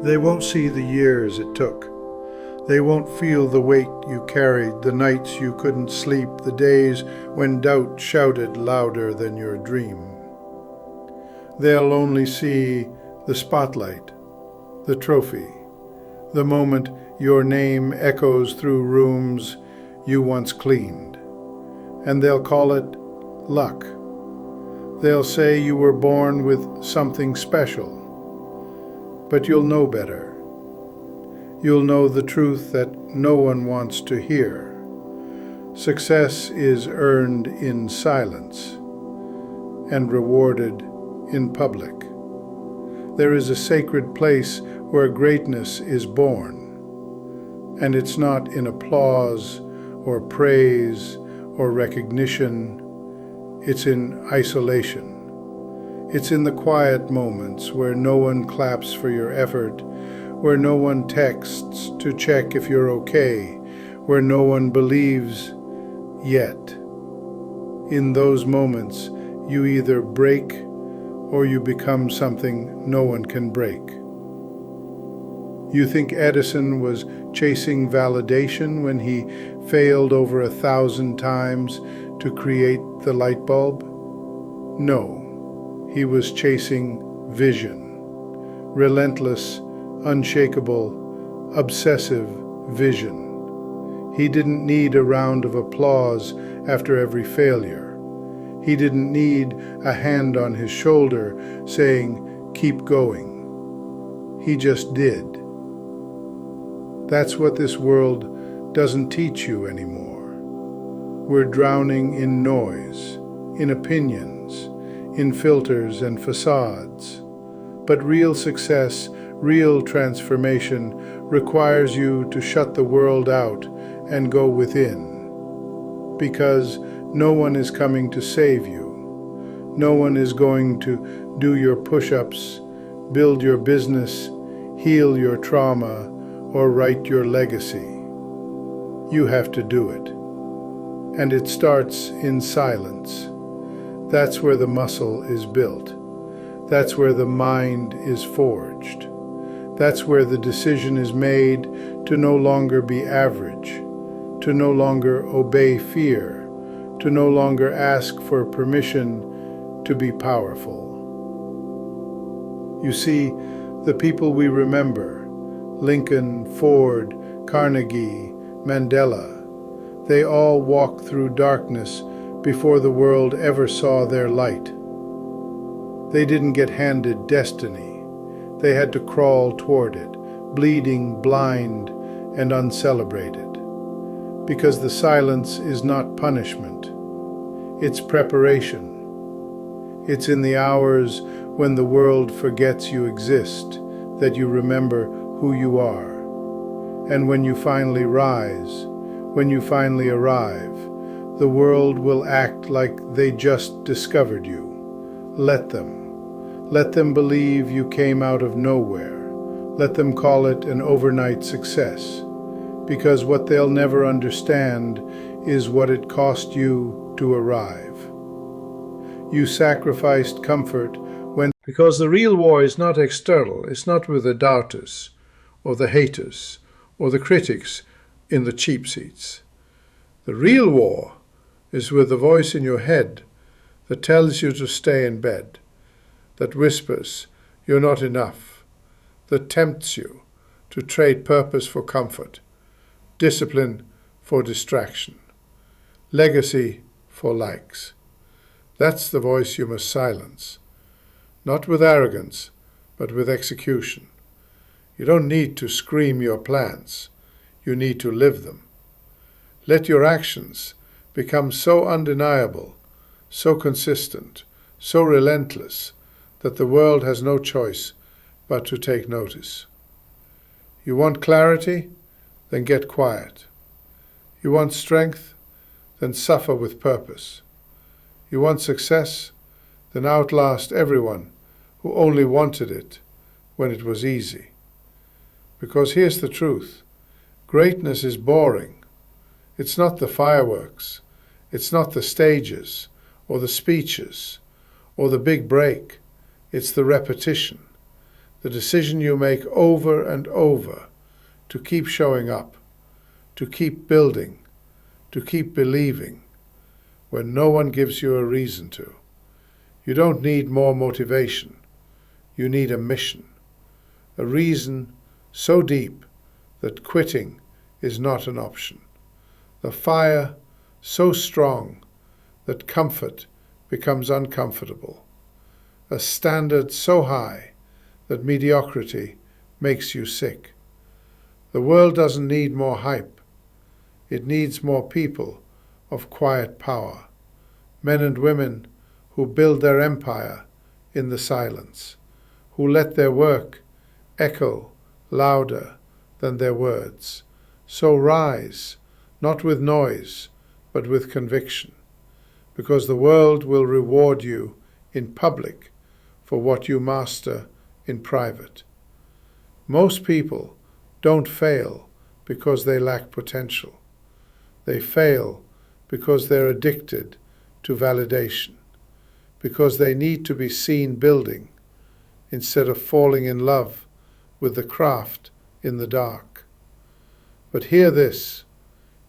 They won't see the years it took. They won't feel the weight you carried, the nights you couldn't sleep, the days when doubt shouted louder than your dream. They'll only see the spotlight, the trophy, the moment your name echoes through rooms you once cleaned. And they'll call it luck. They'll say you were born with something special. But you'll know better. You'll know the truth that no one wants to hear. Success is earned in silence and rewarded in public. There is a sacred place where greatness is born, and it's not in applause or praise or recognition. It's in isolation. It's in the quiet moments where no one claps for your effort, where no one texts to check if you're okay, where no one believes yet. In those moments, you either break or you become something no one can break. You think Edison was chasing validation when he failed over 1,000 times to create the light bulb? No. He was chasing vision, relentless, unshakable, obsessive vision. He didn't need a round of applause after every failure. He didn't need a hand on his shoulder saying, "Keep going." He just did. That's what this world doesn't teach you anymore. We're drowning in noise, in opinions, in filters and facades. But real success, real transformation requires you to shut the world out and go within. Because no one is coming to save you. No one is going to do your push-ups, build your business, heal your trauma, or write your legacy. You have to do it. And it starts in silence. That's where the muscle is built. That's where the mind is forged. That's where the decision is made to no longer be average, to no longer obey fear, to no longer ask for permission to be powerful. You see, the people we remember, Lincoln, Ford, Carnegie, Mandela, they all walked through darkness before the world ever saw their light. They didn't get handed destiny. They had to crawl toward it, bleeding, blind, and uncelebrated. Because the silence is not punishment. It's preparation. It's in the hours when the world forgets you exist that you remember who you are. And when you finally rise, when you finally arrive, the world will act like they just discovered you. Let them. Let them believe you came out of nowhere. Let them call it an overnight success. Because what they'll never understand is what it cost you to arrive. You sacrificed comfort when... Because the real war is not external. It's not with the doubters, or the haters, or the critics in the cheap seats. The real war is with the voice in your head that tells you to stay in bed, that whispers you're not enough, that tempts you to trade purpose for comfort, discipline for distraction, legacy for likes. That's the voice you must silence, not with arrogance, but with execution. You don't need to scream your plans. You need to live them. Let your actions become so undeniable, so consistent, so relentless, that the world has no choice but to take notice. You want clarity? Then get quiet. You want strength? Then suffer with purpose. You want success? Then outlast everyone who only wanted it when it was easy. Because here's the truth. Greatness is boring. It's not the fireworks. It's not the stages or the speeches or the big break. It's the repetition. The decision you make over and over to keep showing up, to keep building, to keep believing when no one gives you a reason to. You don't need more motivation. You need a mission, a reason so deep that quitting is not an option. The fire so strong that comfort becomes uncomfortable. A standard so high that mediocrity makes you sick. The world doesn't need more hype. It needs more people of quiet power, men and women who build their empire in the silence, who let their work echo louder than their words. So rise, not with noise, but with conviction, because the world will reward you in public for what you master in private. Most people don't fail because they lack potential. They fail because they're addicted to validation, because they need to be seen building instead of falling in love with the craft in the dark. But hear this,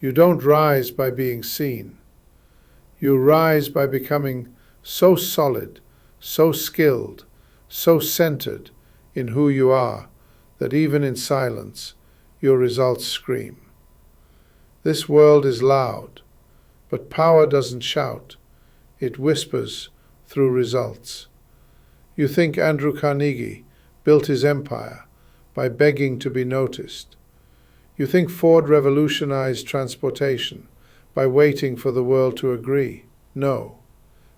you don't rise by being seen. You rise by becoming so solid, so skilled, so centered in who you are that even in silence, your results scream. This world is loud, but power doesn't shout. It whispers through results. You think Andrew Carnegie built his empire by begging to be noticed. You think Ford revolutionized transportation by waiting for the world to agree. No.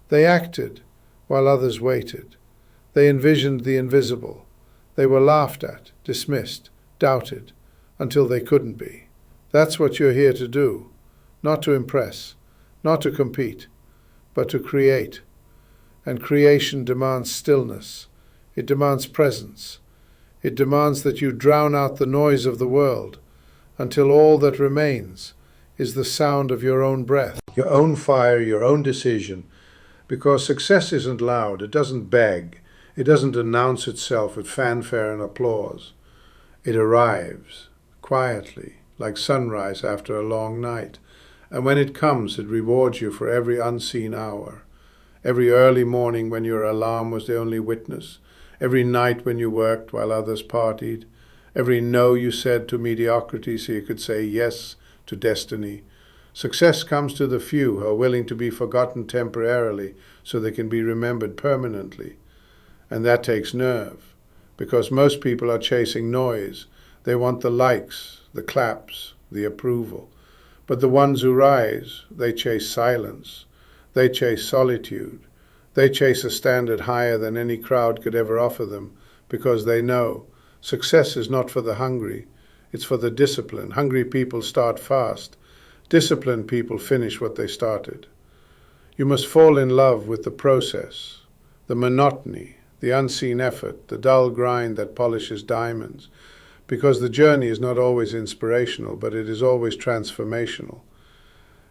They acted while others waited. They envisioned the invisible. They were laughed at, dismissed, doubted, until they couldn't be. That's what you're here to do, not to impress, not to compete, but to create. And creation demands stillness. It demands presence. It demands that you drown out the noise of the world until all that remains is the sound of your own breath, your own fire, your own decision. Because success isn't loud. It doesn't beg. It doesn't announce itself with fanfare and applause. It arrives quietly, like sunrise after a long night. And when it comes, it rewards you for every unseen hour. Every early morning when your alarm was the only witness. Every night when you worked while others partied. Every no you said to mediocrity so you could say yes to destiny. Success comes to the few who are willing to be forgotten temporarily so they can be remembered permanently. And that takes nerve, because most people are chasing noise. They want the likes, the claps, the approval. But the ones who rise, they chase silence. They chase solitude. They chase a standard higher than any crowd could ever offer them, because they know success is not for the hungry, it's for the disciplined. Hungry people start fast. Disciplined people finish what they started. You must fall in love with the process, the monotony, the unseen effort, the dull grind that polishes diamonds, because the journey is not always inspirational, but it is always transformational.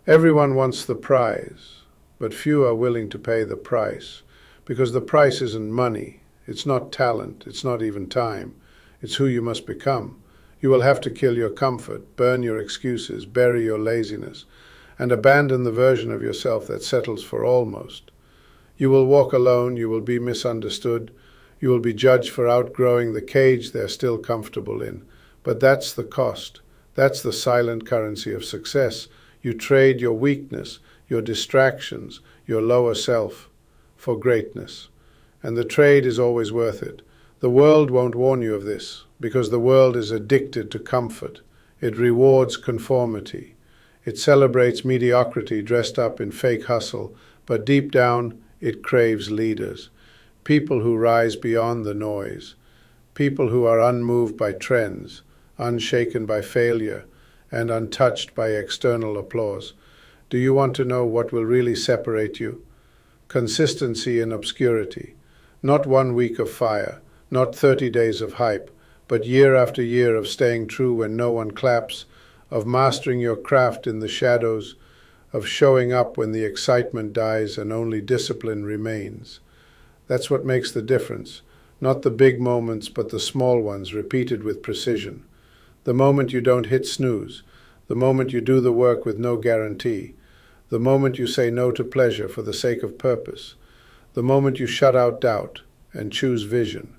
Everyone wants the prize, but few are willing to pay the price, because the price isn't money, it's not talent, it's not even time, it's who you must become. You will have to kill your comfort, burn your excuses, bury your laziness, and abandon the version of yourself that settles for almost. You will walk alone, you will be misunderstood, you will be judged for outgrowing the cage they're still comfortable in. But that's the cost. That's the silent currency of success. You trade your weakness, your distractions, your lower self for greatness. And the trade is always worth it. The world won't warn you of this, because the world is addicted to comfort. It rewards conformity. It celebrates mediocrity dressed up in fake hustle, but deep down it craves leaders. People who rise beyond the noise. People who are unmoved by trends, unshaken by failure, and untouched by external applause. Do you want to know what will really separate you? Consistency in obscurity. Not 1 week of fire, not 30 days of hype, but year after year of staying true when no one claps, of mastering your craft in the shadows, of showing up when the excitement dies and only discipline remains. That's what makes the difference. Not the big moments, but the small ones repeated with precision. The moment you don't hit snooze, the moment you do the work with no guarantee, the moment you say no to pleasure for the sake of purpose, the moment you shut out doubt and choose vision.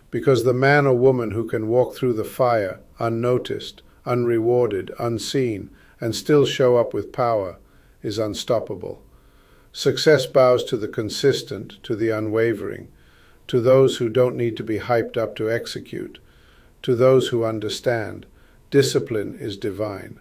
Because the man or woman who can walk through the fire, unnoticed, unrewarded, unseen, and still show up with power, is unstoppable. Success bows to the consistent, to the unwavering, to those who don't need to be hyped up to execute, to those who understand. Discipline is divine.